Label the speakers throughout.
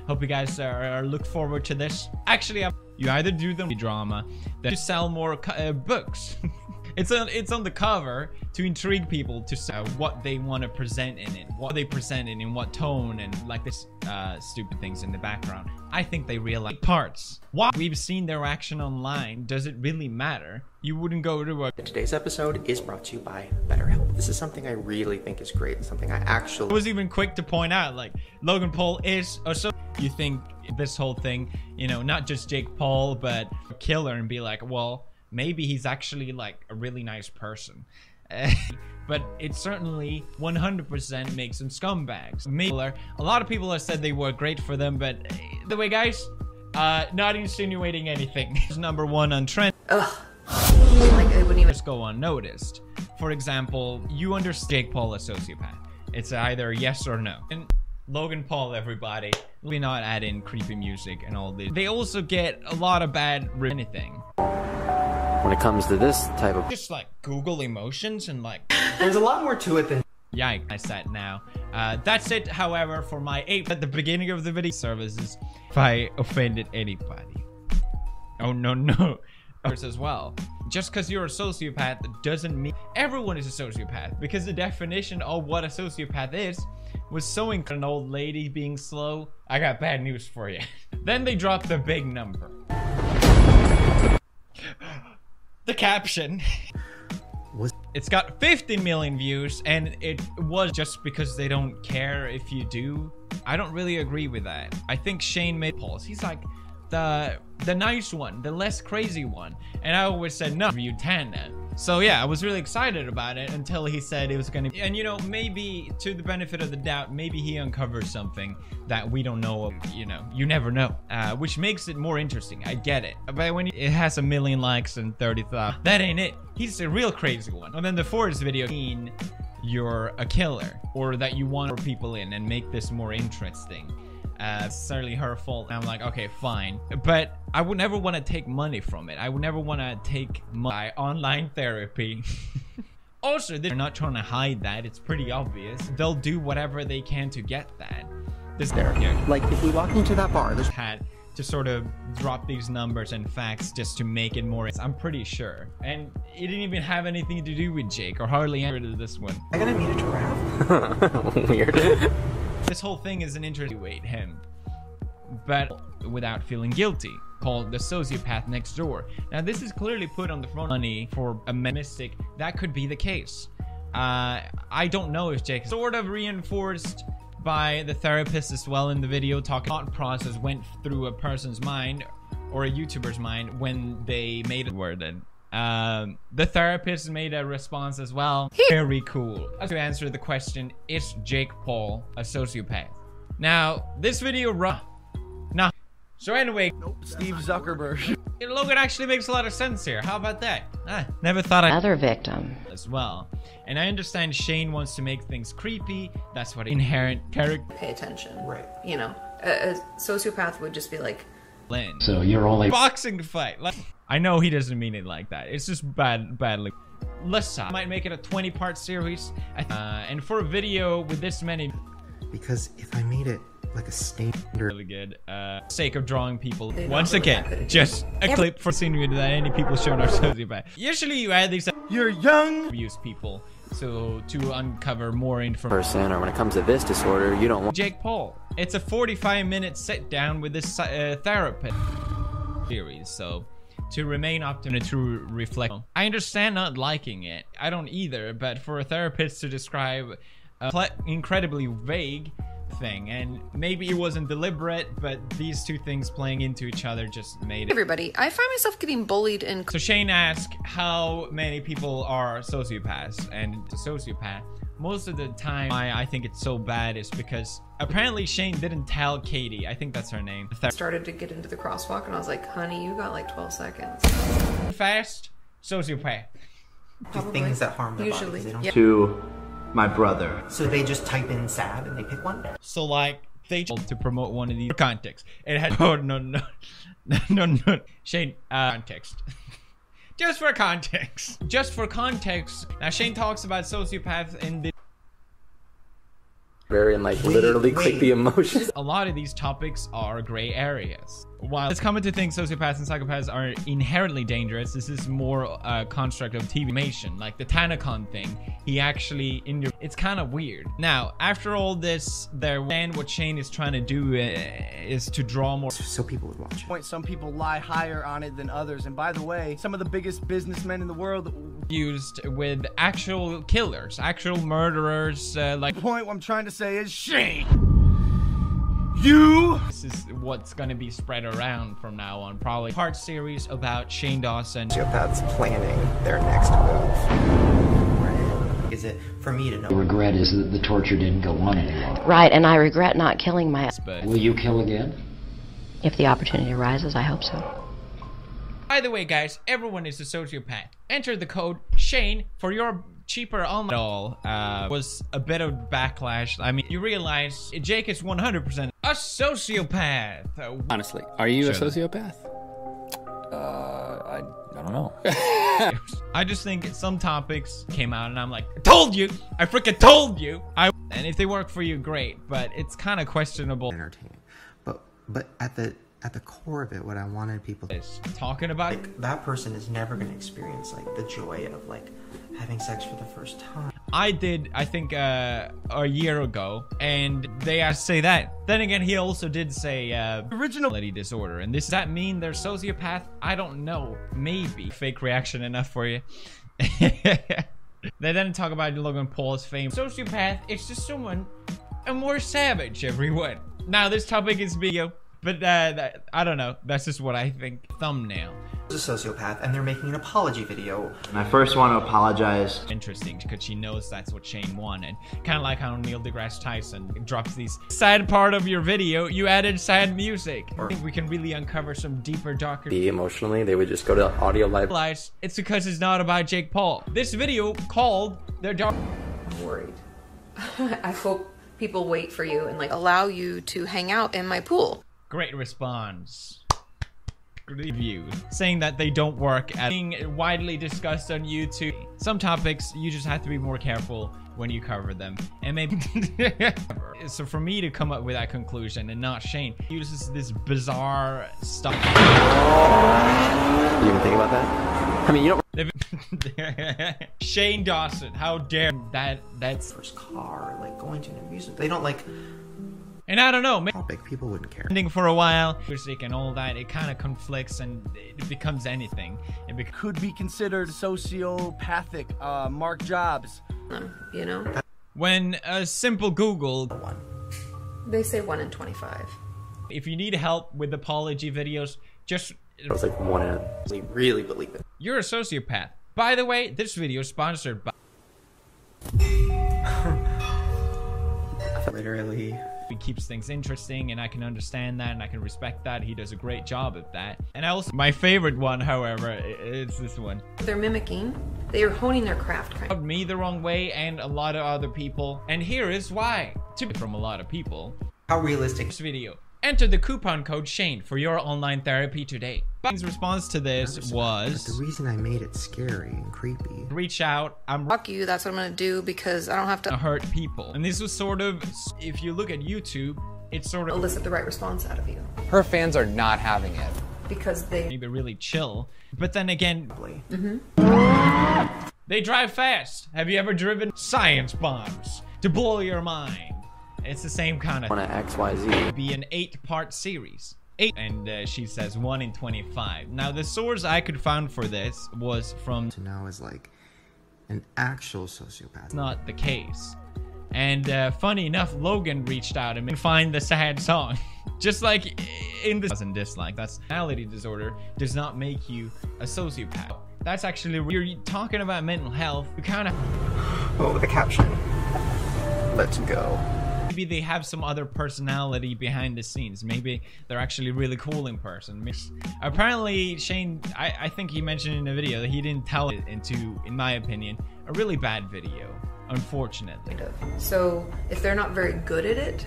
Speaker 1: Hope you guys are look forward to this. Actually, you either do the drama, then to sell more books. It's on the cover to intrigue people to what they want to present in it, what they present in what tone, and like this stupid things in the background. I think they realize parts. Why we've seen their action online, does it really matter? You wouldn't go to a...
Speaker 2: Today's episode is brought to you by BetterHelp. This is something I really think is great, and something I actually...
Speaker 1: I was even quick to point out, like, Logan Paul is so you think this whole thing, you know, not just Jake Paul, but a killer, and be like, well, maybe he's actually like a really nice person. But it certainly 100% makes them scumbags. A lot of people have said they were great for them, but the way, guys, not insinuating anything. It's number one on trend.
Speaker 3: Ugh. Like, I wouldn't even
Speaker 1: just go unnoticed. For example, you understand Jake Paul a sociopath. It's either yes or no. And Logan Paul, everybody, we not add in creepy music and all this. They also get a lot of bad anything.
Speaker 2: When it comes to this type of...
Speaker 1: Just like Google emotions and like...
Speaker 2: There's a lot more to it than...
Speaker 1: Yikes, I said now. That's it, however, for my 8 at the beginning of the video services. If I offended anybody. Oh, no. As well. Just because you're a sociopath doesn't mean everyone is a sociopath. Because the definition of what a sociopath is was so an old lady being slow. I got bad news for you. Then they dropped the big number. The caption. It's got 50 million views, and it was just because they don't care if you do. I don't really agree with that. I think Shane made polls. He's like the nice one, the less crazy one, and I always said no, you 10. So yeah, I was really excited about it until he said it was gonna be, and you know, maybe to the benefit of the doubt, maybe he uncovers something that we don't know of, you know, you never know, which makes it more interesting. I get it, but when it has 1 million likes and 30,000, that ain't it. He's a real crazy one. And then the fourth video, you're a killer, or that you want more people in and make this more interesting. Necessarily her fault. I'm like, okay, fine, but I would never want to take money from it. I would never want to take my online therapy. Also, they're not trying to hide that. It's pretty obvious. They'll do whatever they can to get that. This
Speaker 2: like, if we walk into that bar, there's
Speaker 1: had to sort of drop these numbers and facts just to make it more. I'm pretty sure, and it didn't even have anything to do with Jake, or hardly any to this one.
Speaker 2: I'm gonna meet a giraffe. Weird.
Speaker 1: This whole thing is an interesting way to him, but without feeling guilty, called the sociopath next door. Now this is clearly put on the front money for a mystic. That could be the case. I don't know if Jake sort of reinforced by the therapist as well in the video, talking thought process went through a person's mind or a YouTuber's mind when they made it worded. The therapist made a response as well. Very cool. To answer the question, is Jake Paul a sociopath? Now, this video nah. So anyway,
Speaker 2: nope, Steve Zuckerberg.
Speaker 1: Logan actually makes a lot of sense here. How about that? Never thought
Speaker 3: Another victim.
Speaker 1: As well. And I understand Shane wants to make things creepy. That's what inherent character.
Speaker 3: Pay attention.
Speaker 2: Right.
Speaker 3: You know, a sociopath would just be like,
Speaker 1: So you're only boxing fight. Like, I know he doesn't mean it like that. It's just badly. Listen, I might make it a 20-part series. And for a video with this many,
Speaker 2: because if I made it like a standard,
Speaker 1: really good. Sake of drawing people. Once again, just a clip for insinuating that any people shown are sociopath. Usually you add these.
Speaker 2: You're young.
Speaker 1: Abuse people, so to uncover more information.
Speaker 2: Or when it comes to this disorder, you don't want
Speaker 1: Jake Paul. It's a 45-minute sit down with this therapist series, so to remain optimistic, to reflect. I understand not liking it. I don't either, but for a therapist to describe a incredibly vague thing, and maybe it wasn't deliberate, but these two things playing into each other just made it.
Speaker 3: Everybody, I find myself getting bullied in.
Speaker 1: So Shane asked how many people are sociopaths, and a sociopath, most of the time I think it's so bad is because apparently Shane didn't tell Katie, I think that's her name.
Speaker 3: Started to get into the crosswalk and I was like, honey, you got like 12 seconds.
Speaker 1: Fast, sociopath.
Speaker 3: Probably.
Speaker 2: Things that harm their
Speaker 3: Usually.
Speaker 2: bodies. They don't.
Speaker 3: Yeah.
Speaker 4: To my brother.
Speaker 2: So they just type in sad and they pick one.
Speaker 1: So like they to promote one of these context. It had no. Shane, context. Just for context. Just for context. Now Shane talks about sociopaths in the
Speaker 2: and like literally click the emotions.
Speaker 1: A lot of these topics are gray areas. While it's common to think sociopaths and psychopaths are inherently dangerous, this is more a construct of TV animation. Like the Tanacon thing, he actually it's kind of weird. Now, after all this, what Shane is trying to do is to draw more
Speaker 2: so people would watch it.
Speaker 5: Some people lie higher on it than others, and by the way, some of the biggest businessmen in the world
Speaker 1: used with actual killers, actual murderers. Like
Speaker 5: the point I'm trying to say is Shane.
Speaker 1: This is what's gonna be spread around from now on, probably. Part series about Shane Dawson.
Speaker 2: Sociopaths planning their next move. Is it for me to know?
Speaker 6: The regret is that the torture didn't go on any longer.
Speaker 7: Right, and I regret not killing my...
Speaker 6: Will you kill again?
Speaker 7: If the opportunity arises, I hope so.
Speaker 1: By the way, guys, everyone is a sociopath. Enter the code SHANE for your cheaper online. All was a bit of backlash. I mean, you realize Jake is 100% a sociopath.
Speaker 8: Honestly, are you a sociopath? I don't know.
Speaker 1: I just think some topics came out and I'm like, I told you! I freaking told you! And if they work for you, great, but it's kind of questionable.
Speaker 2: Entertaining. But at the core of it, what I wanted people
Speaker 1: is talking about,
Speaker 2: like, that person is never going to experience like the joy of like having sex for the first time.
Speaker 1: I did, I think, a year ago, and they say that. Then again, he also did say originality disorder, and does that mean they're sociopath? I don't know. Maybe fake reaction enough for you. They then talk about Logan Paul's fame. Sociopath, it's just someone a more savage, everyone. Now this topic is video. But I don't know. That's just what I think. Thumbnail.
Speaker 2: Is a sociopath, and they're making an apology video.
Speaker 4: And I first want to apologize.
Speaker 1: Interesting, because she knows that's what Shane wanted. Kind of like how Neil deGrasse Tyson drops these sad part of your video. You added sad music. I think we can really uncover some deeper, darker.
Speaker 2: Emotionally, they would just go to audio live.
Speaker 1: It's because it's not about Jake Paul. This video called their dark.
Speaker 3: I'm worried. I hope people wait for you and like allow you to hang out in my pool.
Speaker 1: Great response. Review saying that they don't work at being widely discussed on YouTube. Some topics you just have to be more careful when you cover them, and maybe so for me to come up with that conclusion and not Shane uses this bizarre stuff.
Speaker 2: You even think about that? I mean, you don't.
Speaker 1: Shane Dawson, how dare that's
Speaker 2: first car, like going to an amusement. They don't like.
Speaker 1: And I don't know,
Speaker 2: topic people wouldn't care.
Speaker 1: Ending for a while, music and all that, it kind of conflicts and it becomes anything. It
Speaker 5: could be considered sociopathic. Mark Jobs.
Speaker 3: You know?
Speaker 1: When a simple Google.
Speaker 3: They say 1 in 25.
Speaker 1: If you need help with apology videos, just.
Speaker 2: It was like 1 in. They really believe it.
Speaker 1: You're a sociopath. By the way, this video is sponsored by.
Speaker 2: Literally.
Speaker 1: He keeps things interesting, and I can understand that, and I can respect that. He does a great job at that. And I also, my favorite one, however, is this one.
Speaker 3: They're mimicking. They are honing their craft.
Speaker 1: Rubbed me the wrong way, and a lot of other people. And here is why. From a lot of people.
Speaker 2: How realistic?
Speaker 1: This video. Enter the coupon code SHANE for your online therapy today. His response to this was...
Speaker 2: But the reason I made it scary and creepy.
Speaker 1: Reach out.
Speaker 3: Fuck you, that's what I'm gonna do because I don't have to
Speaker 1: hurt people. And this was sort of, if you look at YouTube, it's sort of...
Speaker 3: elicit the right response out of you.
Speaker 8: Her fans are not having it.
Speaker 3: Because they...
Speaker 1: maybe really chill. But then again...
Speaker 3: Mm-hmm.
Speaker 1: They drive fast. Have you ever driven science bombs to blow your mind? It's the same kind of
Speaker 2: on a XYZ.
Speaker 1: Be an 8-part series. 8, and she says 1 in 25. Now the source I could find for this was from.
Speaker 2: So now is like an actual sociopath.
Speaker 1: It's not the case. And funny enough, Logan reached out and find the sad song. Just like in the doesn't dislike. That's personality disorder does not make you a sociopath. That's actually you're talking about mental health. You kind of.
Speaker 2: Oh, the caption. Let's go.
Speaker 1: Maybe they have some other personality behind the scenes. Maybe they're actually really cool in person. Apparently, Shane, I think he mentioned in the video that he didn't tell it into, in my opinion, a really bad video, unfortunately.
Speaker 3: So, if they're not very good at it,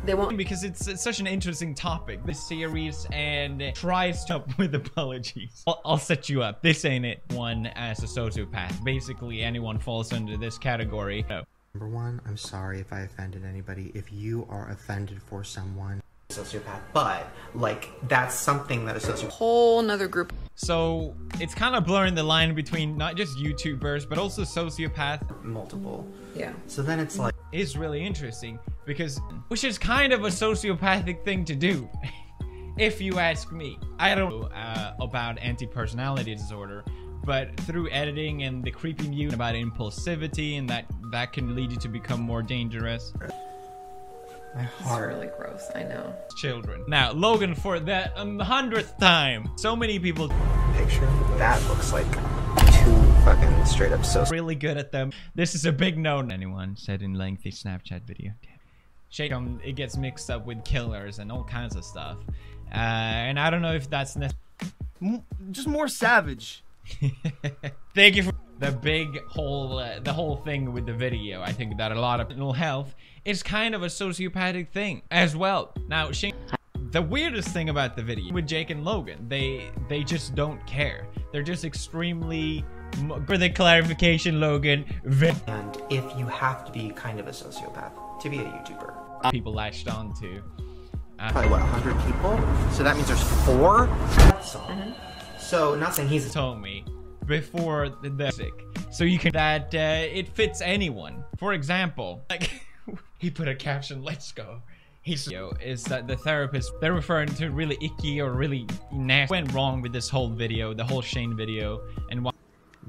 Speaker 3: they won't.
Speaker 1: Because it's such an interesting topic, this series, and tries to up with apologies. I'll set you up. This ain't it. One as a sociopath. Basically, anyone falls under this category. No.
Speaker 2: Number one, I'm sorry if I offended anybody. If you are offended for someone, sociopath, but like that's something that a sociopath.
Speaker 3: Whole nother group.
Speaker 1: So it's kind of blurring the line between not just YouTubers, but also sociopath.
Speaker 2: Multiple.
Speaker 3: Yeah.
Speaker 2: So then it's like.
Speaker 1: Is really interesting because, which is kind of a sociopathic thing to do. If you ask me. I don't know about anti-personality disorder, but through editing and the creepy music about impulsivity and that can lead you to become more dangerous.
Speaker 2: My heart.
Speaker 3: It's really gross, I know.
Speaker 1: Children. Now, Logan, for the 100th time, so many people
Speaker 2: Picture that looks like two fucking straight up so
Speaker 1: really good at them. This is a big no. Anyone said in lengthy Snapchat video. Damn. It gets mixed up with killers and all kinds of stuff. And I don't know if that's
Speaker 5: just more savage.
Speaker 1: Thank you for the big whole the whole thing with the video. I think that a lot of mental health is kind of a sociopathic thing as well. Now, Shane, the weirdest thing about the video with Jake and Logan, they just don't care. They're just extremely, for the clarification, Logan,
Speaker 2: and if you have to be kind of a sociopath to be a YouTuber.
Speaker 1: People latched on to.
Speaker 2: Probably what, 100 people? So that means there's 4? So not saying he's
Speaker 1: told me before the music, so you can that it fits anyone. For example, like he put a caption, "Let's go." He's is that the therapist they're referring to really icky or really nasty went wrong with this whole video, the whole Shane video, and why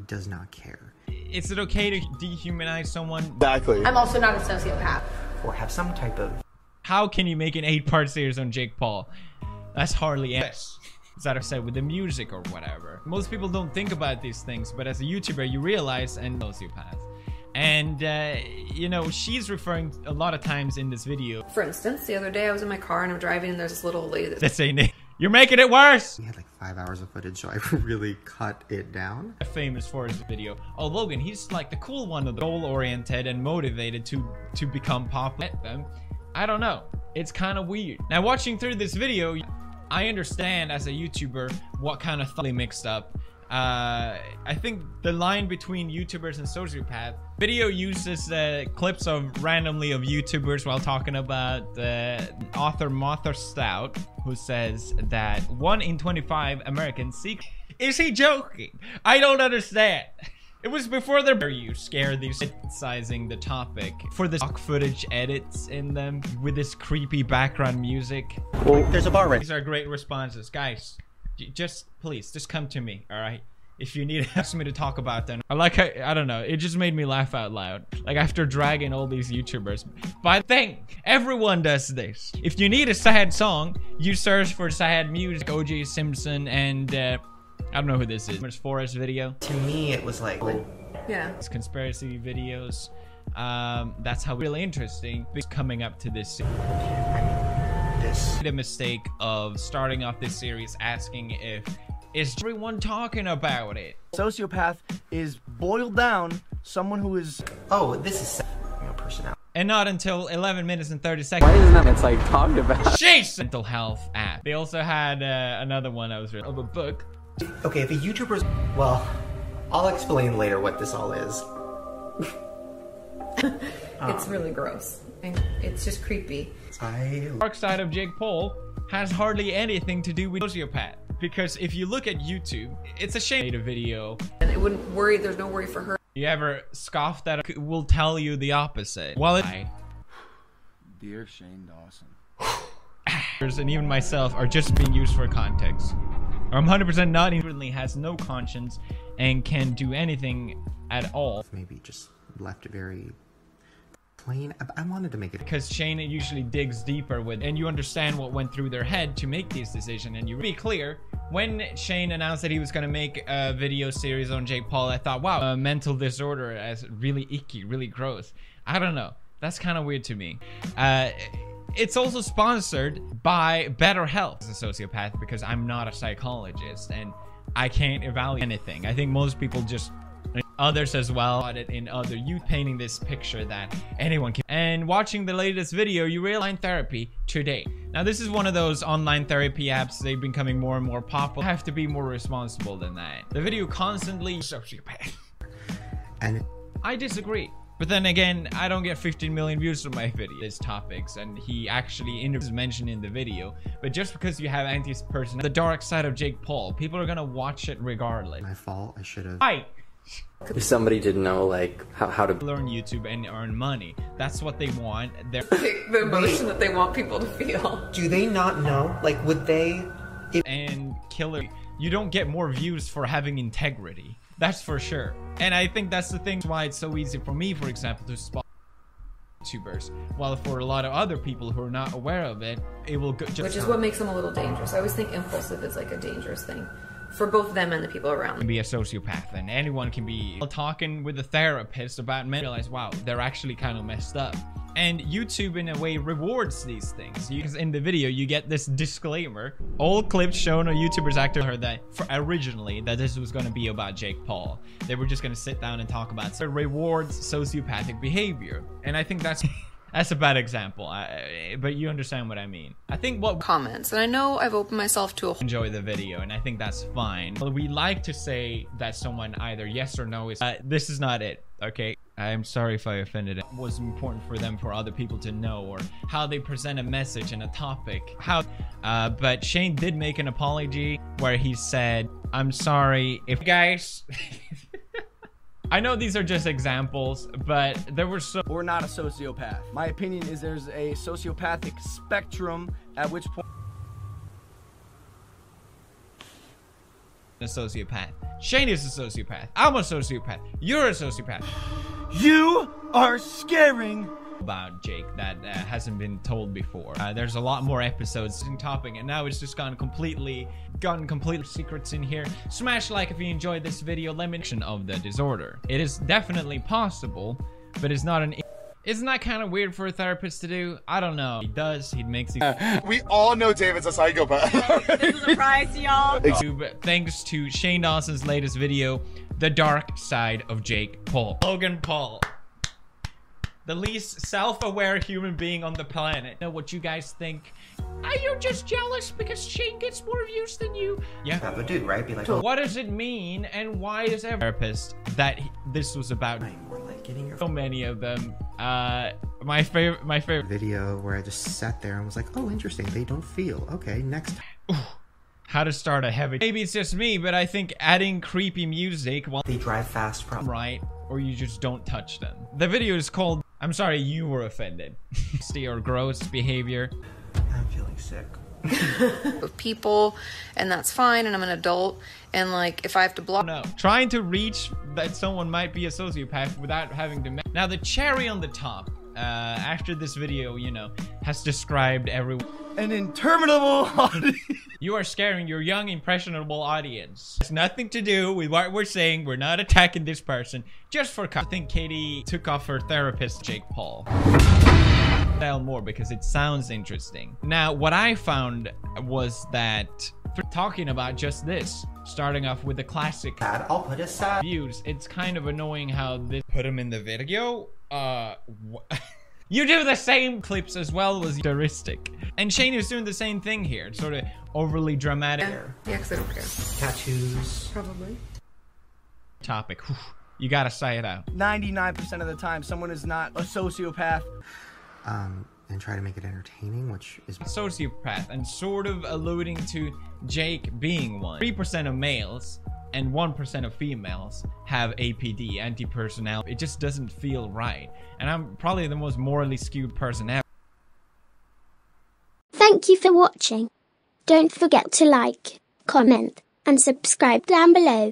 Speaker 2: does not care.
Speaker 1: Is it okay to dehumanize someone?
Speaker 9: Exactly.
Speaker 10: I'm also not a sociopath.
Speaker 2: Or have some type of.
Speaker 1: How can you make an 8-part series on Jake Paul? That's hardly it. That I've said with the music or whatever. Most people don't think about these things, but as a YouTuber, you realize and sociopath. And you know, she's referring a lot of times in this video.
Speaker 3: For instance, the other day I was in my car and I'm driving and there's this little lady
Speaker 1: that's saying, "You're making it worse."
Speaker 2: We had like 5 hours of footage, so I really cut it down.
Speaker 1: Famous for his video. Oh, Logan, he's like the cool one of the goal-oriented and motivated to become popular. I don't know. It's kind of weird. Now, watching through this video, I understand as a YouTuber what kind of thought they mixed up. I think the line between YouTubers and sociopath video uses clips of randomly of YouTubers while talking about author Martha Stout, who says that 1 in 25 Americans seek. Is he joking? I don't understand. It was before their you scared these sizing the topic for the stock footage edits in them with this creepy background music.
Speaker 2: Well, there's a bar right.
Speaker 1: These are great responses, guys. Please just come to me, all right? If you need ask me to talk about them. I don't know, it just made me laugh out loud. Like after dragging all these YouTubers. But everyone does this. If you need a sad song, you search for sad music, O.J. Simpson and I don't know who this is. It's Forrest video.
Speaker 2: To me, it was like,
Speaker 3: yeah,
Speaker 1: it's conspiracy videos. That's how really interesting. Coming up to this. The mistake of starting off this series asking if is everyone talking about it.
Speaker 5: Sociopath is boiled down someone who is
Speaker 2: this is personality.
Speaker 1: And not until 11 minutes and 30 seconds.
Speaker 8: Why isn't that it's like talked about?
Speaker 1: Jeez! Mental health app. They also had another one I was reading of a book.
Speaker 2: Okay, if a YouTuber's well, I'll explain later what this all is.
Speaker 3: It's really gross. And it's just creepy.
Speaker 1: The dark side of Jake Paul has hardly anything to do with sociopath. Because if you look at YouTube, it's a shame they made a video.
Speaker 3: And it wouldn't worry, there's no worry for her.
Speaker 1: You ever scoffed at it? Will tell you the opposite. Well,
Speaker 5: Dear Shane Dawson.
Speaker 1: And even myself are just being used for context. I'm 100% not even has no conscience and can do anything at all.
Speaker 2: Maybe just left it very plain. I wanted to make it
Speaker 1: because Shane usually digs deeper with, and you understand what went through their head to make these decisions. And you be clear, when Shane announced that he was going to make a video series on Jake Paul, I thought, wow, mental disorder as really icky, really gross. I don't know. That's kind of weird to me. It's also sponsored by BetterHelp as a sociopath because I'm not a psychologist and I can't evaluate anything. I think most people just, others as well, in other you painting this picture that anyone can. And watching the latest video, you realize therapy today. Now this is one of those online therapy apps. They've been becoming more and more popular. Have to be more responsible than that. The video constantly sociopath.
Speaker 2: And
Speaker 1: I disagree. But then again, I don't get 15 million views on my video. His topics, and he actually is mentioned in the video. But just because you have anti-person, the dark side of Jake Paul, people are gonna watch it regardless.
Speaker 2: My fault. I should have.
Speaker 1: Hi.
Speaker 9: If somebody didn't know like how to
Speaker 1: learn YouTube and earn money, that's what they want. They're
Speaker 3: the emotion that they want people to feel.
Speaker 2: Do they not know? Like, would they?
Speaker 1: And killer, you don't get more views for having integrity. That's for sure. And I think that's the thing why it's so easy for me, for example, to spot YouTubers. While for a lot of other people who are not aware of it, it will go just.
Speaker 3: Which is what makes them a little dangerous. I always think impulsive is like a dangerous thing. For both them and the people around them.
Speaker 1: Be a sociopath, and anyone can be talking with a therapist about men. Realize, wow, they're actually kind of messed up. And YouTube, in a way, rewards these things. Because in the video, you get this disclaimer. All clips shown on YouTubers actor heard that originally that this was going to be about Jake Paul. They were just going to sit down and talk about it. So it rewards sociopathic behavior, and I think that's. That's a bad example, but you understand what I mean. I think what
Speaker 3: comments, and I know I've opened myself to
Speaker 1: enjoy the video, and I think that's fine. But we like to say that someone either yes or no is. This is not it, okay? I'm sorry if I offended. It was important for them, for other people to know, or how they present a message and a topic. But Shane did make an apology where he said, "I'm sorry if guys." I know these are just examples, but there were so...
Speaker 5: Or not a sociopath. My opinion is there's a sociopathic spectrum, at which point...
Speaker 1: A sociopath. Shane is a sociopath. I'm a sociopath. You're a sociopath.
Speaker 5: You are scaring...
Speaker 1: About Jake that hasn't been told before. There's a lot more episodes in topic, and now it's just gotten completely secrets in here. Smash like if you enjoyed this video. Let me know of the disorder. It is definitely possible, but it's not an. Isn't that kind of weird for a therapist to do? I don't know. He does. He makes.
Speaker 10: We all know David's a psychopath.
Speaker 11: This is a surprise to y'all.
Speaker 1: Thanks to Shane Dawson's latest video, The Dark Side of Jake Paul. Logan Paul. The least self-aware human being on the planet. Know what you guys think? Are you just jealous because Shane gets more views than you? Yeah.
Speaker 2: That would do, right? Be like, oh.
Speaker 1: What does it mean, and why is every therapist that this was about?
Speaker 2: More like getting your
Speaker 1: so many of them. My favorite
Speaker 2: video where I just sat there and was like, oh, interesting. They don't feel. Okay, next.
Speaker 1: How to start a heavy. Maybe it's just me, but I think adding creepy music while
Speaker 2: they drive fast, probably.
Speaker 1: Right, or you just don't touch them. The video is called. I'm sorry you were offended. Or gross behavior.
Speaker 2: I'm feeling sick.
Speaker 3: With people, and that's fine, and I'm an adult, and like if I have to block.
Speaker 1: No, trying to reach that someone might be a sociopath without having to. Now the cherry on the top. After this video, you know, has described everyone.
Speaker 5: An interminable audience.
Speaker 1: You are scaring your young, impressionable audience. It's nothing to do with what we're saying. We're not attacking this person. Just for I think Katie took off her therapist, Jake Paul. Tell more because it sounds interesting. Now, what I found was that for talking about just this, starting off with the classic
Speaker 2: I'll put a sad
Speaker 1: views, it's kind of annoying how this put him in the video. You do the same clips as well as heuristic. And Shane is doing the same thing here. It's sort of overly dramatic.
Speaker 3: Yeah, because I don't care.
Speaker 2: Tattoos.
Speaker 3: Probably.
Speaker 1: Topic. You gotta say it out.
Speaker 5: 99% of the time, someone is not a sociopath.
Speaker 2: And try to make it entertaining, which is
Speaker 1: sociopath, and sort of alluding to Jake being one. 3% of males and 1% of females have APD, anti-personality. It just doesn't feel right. And I'm probably the most morally skewed person ever.
Speaker 12: Thank you for watching. Don't forget to like, comment, and subscribe down below.